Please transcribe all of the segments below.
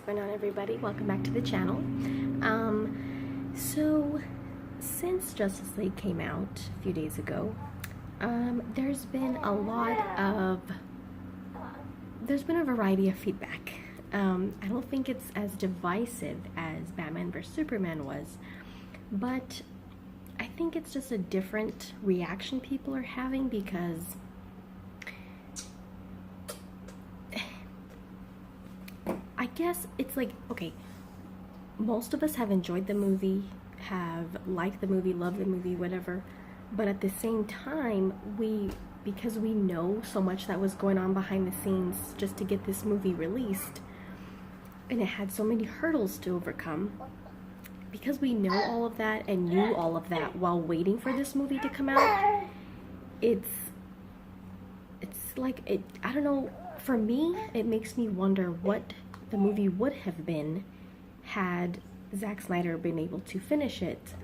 going on, everybody? Welcome back to the channel. So since Justice League came out a few days ago, there's been a variety of feedback. I don't think it's as divisive as Batman vs Superman was, but I think it's just a different reaction people are having because I guess it's like, okay, most of us have enjoyed the movie, have liked the movie, loved the movie, whatever, but at the same time, because we know so much that was going on behind the scenes just to get this movie released, and it had so many hurdles to overcome, because we know all of that and knew all of that while waiting for this movie to come out, it's like, I don't know, for me, it makes me wonder what the movie would have been had Zack Snyder been able to finish it.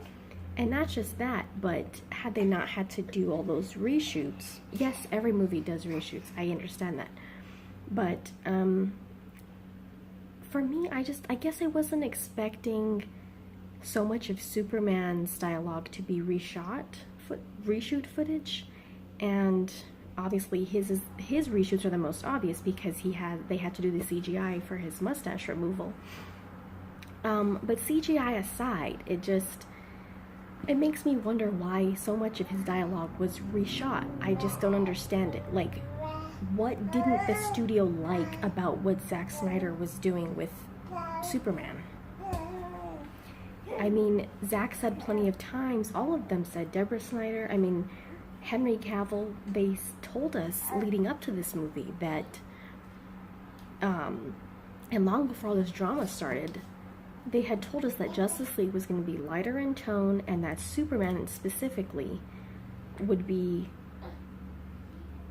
And not just that, but had they not had to do all those reshoots. Yes, every movie does reshoots, I understand that. But for me, I guess I wasn't expecting so much of Superman's dialogue to be reshoot footage, and obviously his reshoots are the most obvious because they had to do the CGI for his mustache removal. But CGI aside, it makes me wonder why so much of his dialogue was reshot. I just don't understand it. Like, what didn't the studio like about what Zack Snyder was doing with Superman? I mean, Zack said plenty of times, all of them said, Deborah Snyder, I mean, Henry Cavill, they told us leading up to this movie that, and long before all this drama started, they had told us that Justice League was going to be lighter in tone and that Superman specifically would be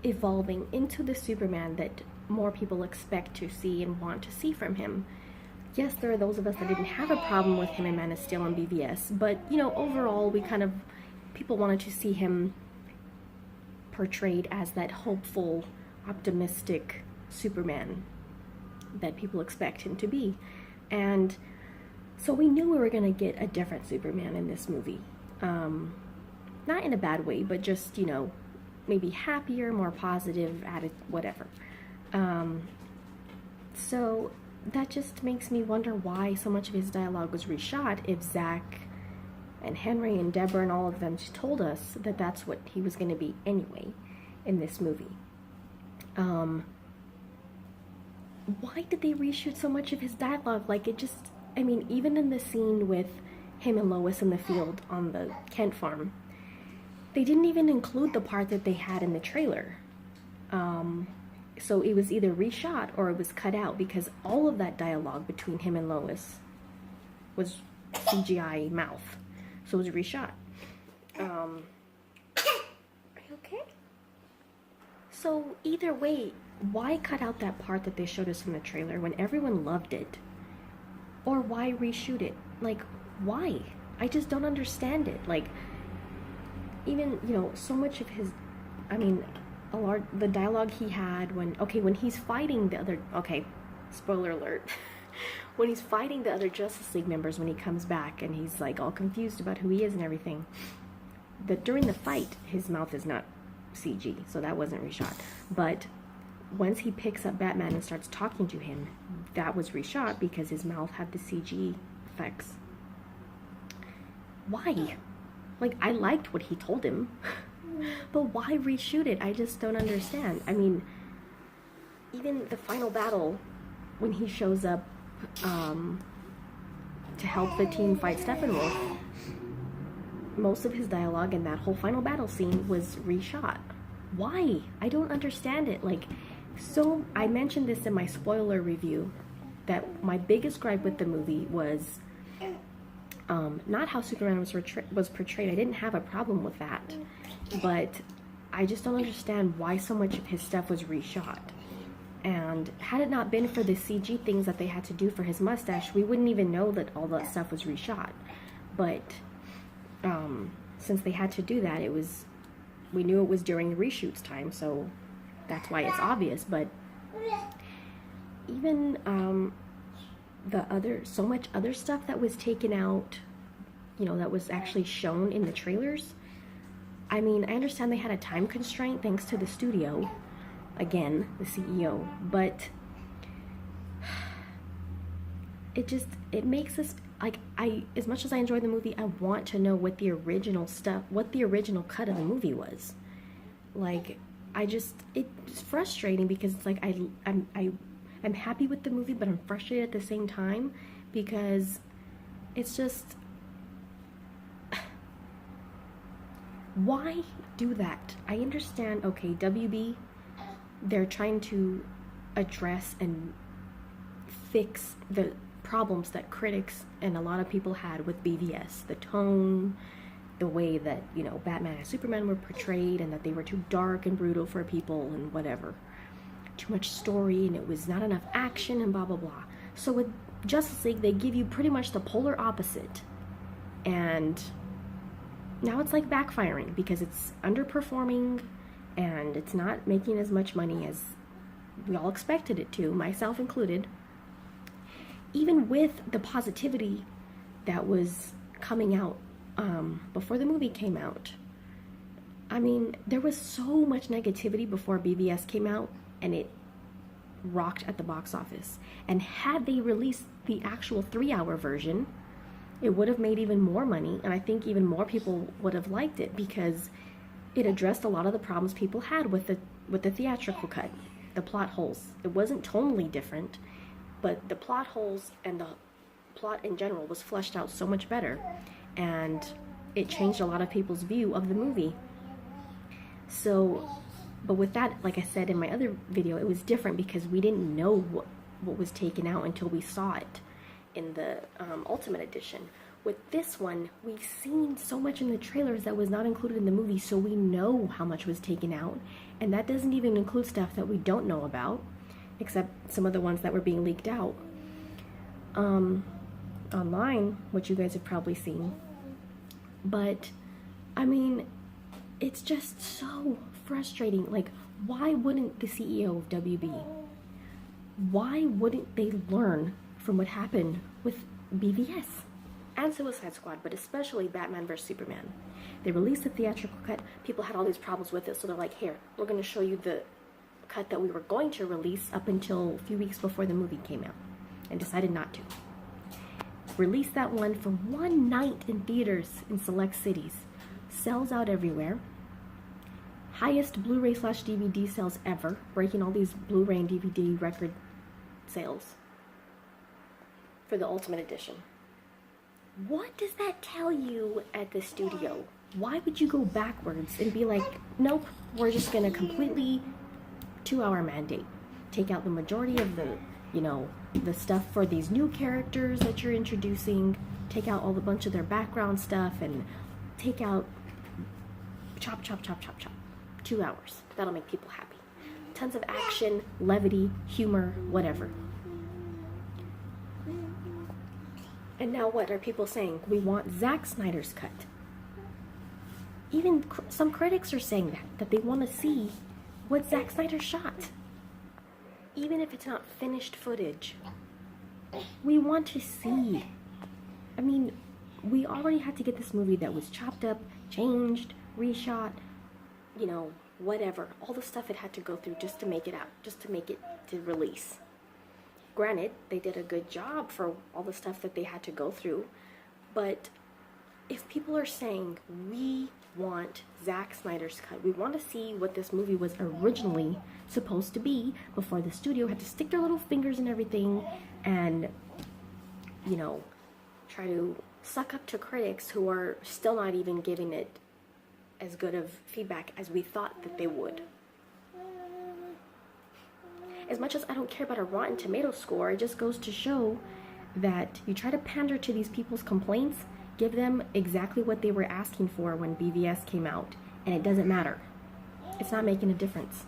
evolving into the Superman that more people expect to see and want to see from him. Yes, there are those of us that didn't have a problem with him in Man of Steel and BVS, but, you know, overall, people wanted to see him portrayed as that hopeful, optimistic Superman that people expect him to be. And so we knew we were going to get a different Superman in this movie. Not in a bad way, but just, you know, maybe happier, more positive, whatever. So that just makes me wonder why so much of his dialogue was reshot if Zack and Henry and Deborah and all of them told us that that's what he was going to be anyway in this movie. Why did they reshoot so much of his dialogue? Like, I mean, even in the scene with him and Lois in the field on the Kent farm, they didn't even include the part that they had in the trailer. So it was either reshot or it was cut out because all of that dialogue between him and Lois was CGI mouth. So it was reshot. Are you okay? So either way, why cut out that part that they showed us in the trailer when everyone loved it? Or why reshoot it? Like, why? I just don't understand it. Like, even, you know, so much of his, I mean, the dialogue he had when he's fighting the other, spoiler alert, when he's fighting the other Justice League members when he comes back and he's like all confused about who he is and everything, that during the fight, his mouth is not CG, so that wasn't reshot. But once he picks up Batman and starts talking to him, that was reshot because his mouth had the CG effects. Why? Like, I liked what he told him, but why reshoot it? I just don't understand. I mean, even the final battle, when he shows up to help the team fight Steppenwolf, most of his dialogue in that whole final battle scene was reshot. Why? I don't understand it. Like, so I mentioned this in my spoiler review, that my biggest gripe with the movie was not how Superman was portrayed. I didn't have a problem with that, but I just don't understand why so much of his stuff was reshot. And had it not been for the CG things that they had to do for his mustache, we wouldn't even know that all that stuff was reshot. But since they had to do that, we knew it was during the reshoots time, so that's why it's obvious. But even so much other stuff that was taken out, you know, that was actually shown in the trailers. I mean, I understand they had a time constraint thanks to the studio, again, the CEO, but it makes us, like, as much as I enjoy the movie, I want to know what the original cut of the movie was. Like, it's frustrating because it's like I'm happy with the movie, but I'm frustrated at the same time because it's just, why do that? I understand, okay, WB, they're trying to address and fix the problems that critics and a lot of people had with BVS. The tone, the way that, you know, Batman and Superman were portrayed, and that they were too dark and brutal for people and whatever. Too much story, and it was not enough action and blah blah blah. So with Justice League, they give you pretty much the polar opposite. And now it's like backfiring because it's underperforming and it's not making as much money as we all expected it to, myself included. Even with the positivity that was coming out before the movie came out. I mean, there was so much negativity before BVS came out, and it rocked at the box office. And had they released the actual 3-hour version, it would have made even more money, and I think even more people would have liked it because it addressed a lot of the problems people had with the theatrical cut, the plot holes. It wasn't tonally different, but the plot holes and the plot in general was fleshed out so much better, and it changed a lot of people's view of the movie. So, but with that, like I said in my other video, it was different because we didn't know what was taken out until we saw it in the Ultimate Edition. With this one, we've seen so much in the trailers that was not included in the movie, so we know how much was taken out, and that doesn't even include stuff that we don't know about, except some of the ones that were being leaked out online, which you guys have probably seen. But I mean, it's just so frustrating. Like, why wouldn't the CEO of WB, why wouldn't they learn from what happened with BVS and Suicide Squad, but especially Batman vs. Superman? They released the theatrical cut, people had all these problems with it, so they're like, here, we're going to show you the cut that we were going to release up until a few weeks before the movie came out, and decided not to. Release that one for one night in theaters in select cities. Sells out everywhere. Highest Blu-ray/DVD sales ever, breaking all these Blu-ray and DVD record sales for the Ultimate Edition. What does that tell you at the studio? Why would you go backwards and be like, nope, we're just gonna completely 2-hour mandate, take out the majority of the, you know, the stuff for these new characters that you're introducing, take out all the bunch of their background stuff, and take out chop 2 hours. That'll make people happy. Tons of action, levity, humor, whatever. And now what are people saying? We want Zack Snyder's cut. Even some critics are saying that they want to see what Zack Snyder shot. Even if it's not finished footage, we want to see. I mean, we already had to get this movie that was chopped up, changed, reshot, you know, whatever. All the stuff it had to go through just to make it out, just to make it to release. Granted, they did a good job for all the stuff that they had to go through, but if people are saying, we want Zack Snyder's cut, we want to see what this movie was originally supposed to be before the studio had to stick their little fingers in everything and, you know, try to suck up to critics who are still not even giving it as good of feedback as we thought that they would. As much as I don't care about a Rotten Tomatoes score, it just goes to show that you try to pander to these people's complaints, give them exactly what they were asking for when BVS came out, and it doesn't matter. It's not making a difference.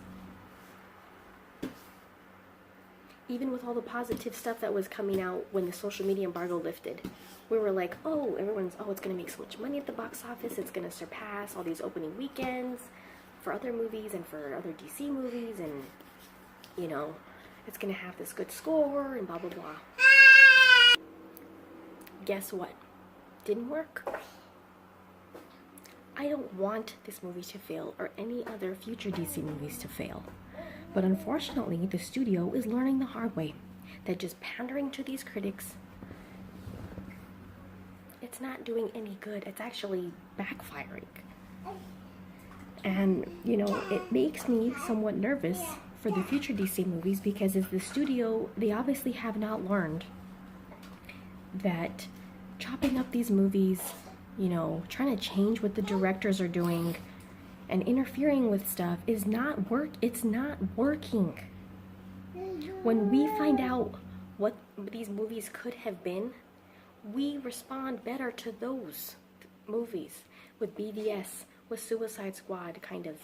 Even with all the positive stuff that was coming out when the social media embargo lifted, we were like, oh, it's going to make so much money at the box office, it's going to surpass all these opening weekends for other movies and for other DC movies, and, you know, it's going to have this good score, and blah, blah, blah. guess what? Didn't work. I don't want this movie to fail or any other future DC movies to fail. But unfortunately, the studio is learning the hard way that just pandering to these critics, it's not doing any good. It's actually backfiring. And, you know, it makes me somewhat nervous for the future DC movies because as the studio, they obviously have not learned that chopping up these movies, you know, trying to change what the directors are doing and interfering with stuff is not it's not working. When we find out what these movies could have been, we respond better to those movies with BVS, with Suicide Squad, kind of.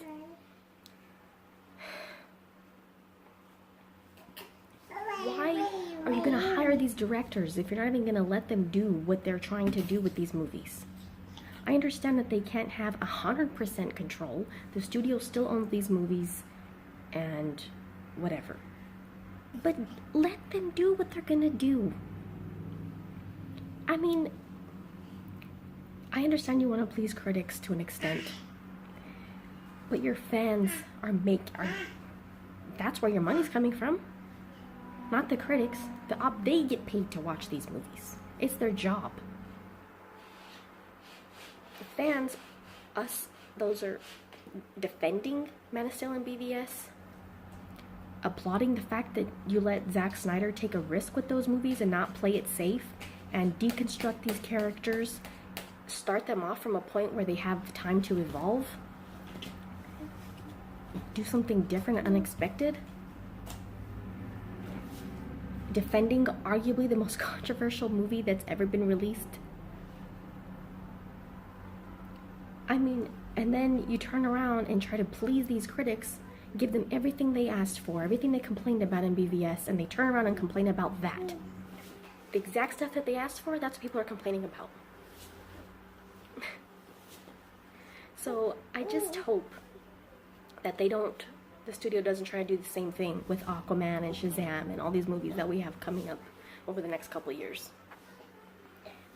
Why are you going to hire these directors if you're not even going to let them do what they're trying to do with these movies? I understand that they can't have 100% control. The studio still owns these movies and whatever. But let them do what they're going to do. I mean, I understand you want to please critics to an extent. But your fans are that's where your money's coming from. Not the critics. They get paid to watch these movies. It's their job. The fans, those are defending Man of Steel and BVS, applauding the fact that you let Zack Snyder take a risk with those movies and not play it safe and deconstruct these characters, start them off from a point where they have time to evolve, do something different and unexpected. Defending arguably the most controversial movie that's ever been released. I mean, and then you turn around and try to please these critics, give them everything they asked for, everything they complained about in BVS, and they turn around and complain about that. The exact stuff that they asked for, that's what people are complaining about. So I just hope that the studio doesn't try to do the same thing with Aquaman and Shazam and all these movies that we have coming up over the next couple of years.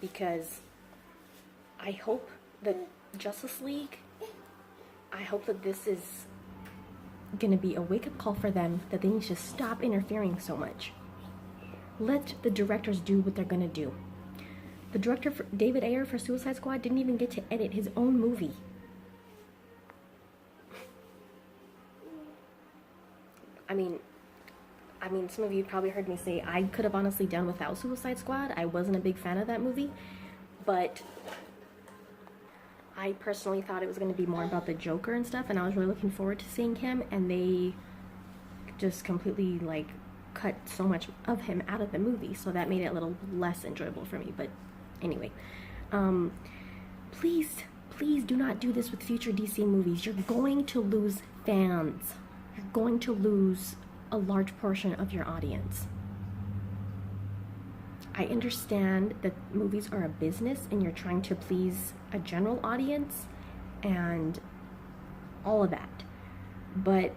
Because I hope that Justice League, I hope that this is going to be a wake-up call for them, that they need to stop interfering so much. Let the directors do what they're going to do. The director, David Ayer, for Suicide Squad, didn't even get to edit his own movie. I mean, some of you probably heard me say I could have honestly done without Suicide Squad. I wasn't a big fan of that movie, but I personally thought it was going to be more about the Joker and stuff, and I was really looking forward to seeing him, and they just completely, like, cut so much of him out of the movie, so that made it a little less enjoyable for me. But anyway, please do not do this with future DC movies. You're going to lose fans. You're going to lose a large portion of your audience. I understand that movies are a business and you're trying to please a general audience and all of that. But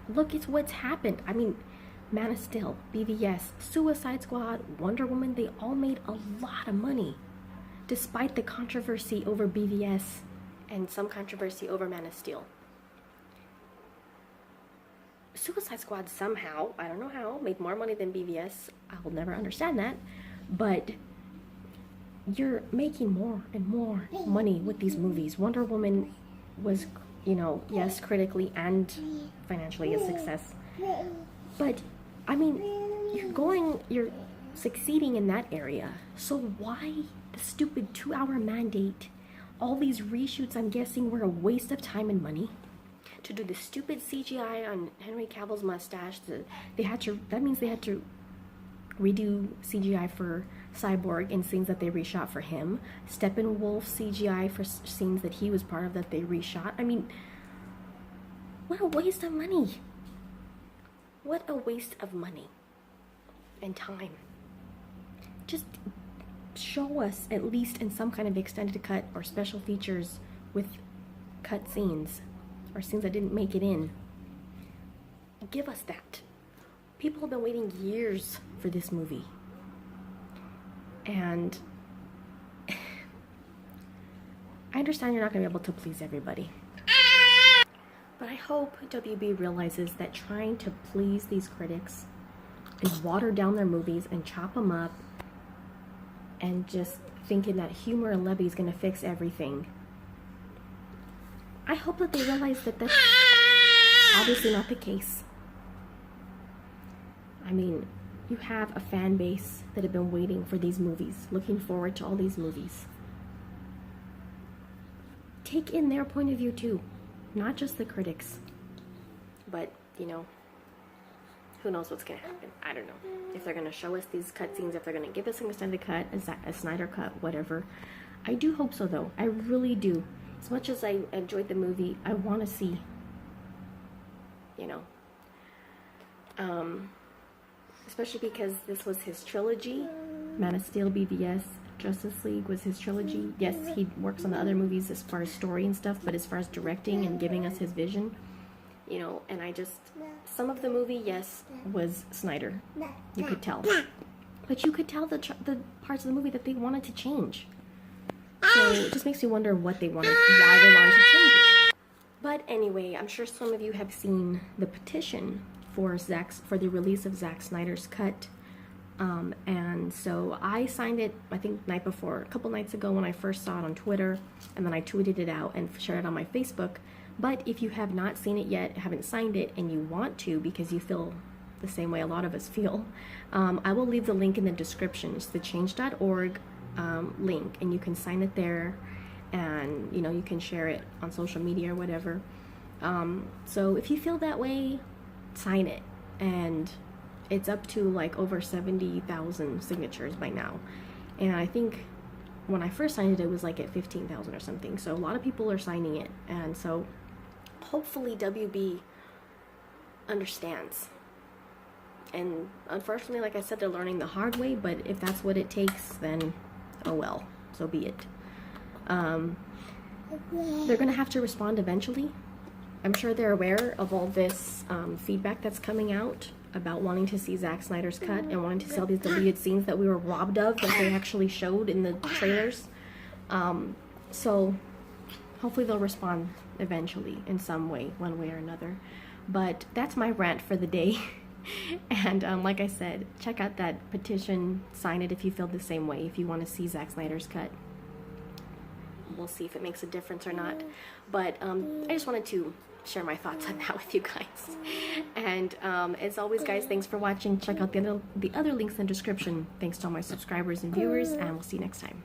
look, it's what's happened. I mean, Man of Steel, BVS, Suicide Squad, Wonder Woman, they all made a lot of money. Despite the controversy over BVS and some controversy over Man of Steel. Suicide Squad somehow, I don't know how, made more money than BVS. I will never understand that. But you're making more and more money with these movies. Wonder Woman was, you know, yes, critically and financially a success. But, I mean, you're succeeding in that area. So why the stupid 2-hour mandate? All these reshoots, I'm guessing, were a waste of time and money. To do the stupid CGI on Henry Cavill's mustache, that means they had to redo CGI for Cyborg in scenes that they reshot for him. Steppenwolf CGI for scenes that he was part of that they reshot. I mean, what a waste of money. What a waste of money and time. Just show us, at least in some kind of extended cut or special features with cut scenes or scenes that didn't make it in. Give us that. People have been waiting years for this movie. And I understand you're not going to be able to please everybody. But I hope WB realizes that trying to please these critics and water down their movies and chop them up and just thinking that humor and levity is going to fix everything. I hope that they realize that that's obviously not the case. I mean, you have a fan base that have been waiting for these movies, looking forward to all these movies. Take in their point of view too, not just the critics. But, you know, who knows what's going to happen. I don't know. If they're going to show us these cutscenes, if they're going to give us an extended cut, a Snyder cut, whatever. I do hope so, though. I really do. As much as I enjoyed the movie, I want to see, you know, especially because this was his trilogy. Man of Steel, BVS, Justice League was his trilogy. Yes, he works on the other movies as far as story and stuff, but as far as directing and giving us his vision, you know, and I just, some of the movie, yes, was Snyder. You could tell. But you could tell the parts of the movie that they wanted to change. So it just makes me wonder what they wanted, why they wanted to change it. But anyway, I'm sure some of you have seen the petition for the release of Zack Snyder's cut. And so I signed it, I think night before, a couple nights ago when I first saw it on Twitter, and then I tweeted it out and shared it on my Facebook. But if you have not seen it yet, haven't signed it, and you want to because you feel the same way a lot of us feel, I will leave the link in the description. It's the change.org link, and you can sign it there, and you know, you can share it on social media or whatever. So if you feel that way, sign it. And it's up to like over 70,000 signatures by now, and I think when I first signed it, it was like at 15,000 or something. So a lot of people are signing it, and so hopefully WB understands. And unfortunately, like I said, they're learning the hard way, but if that's what it takes, then oh well, so be it. They're gonna have to respond eventually. I'm sure they're aware of all this feedback that's coming out about wanting to see Zack Snyder's cut and wanting to see all these deleted scenes that we were robbed of that they actually showed in the trailers. So hopefully they'll respond eventually in some way, one way or another. But that's my rant for the day. And like I said, check out that petition, sign it if you feel the same way, if you want to see Zack Snyder's cut. We'll see if it makes a difference or not. But I just wanted to share my thoughts on that with you guys. And as always, guys, thanks for watching. Check out the other links in the description. Thanks to all my subscribers and viewers, and we'll see you next time.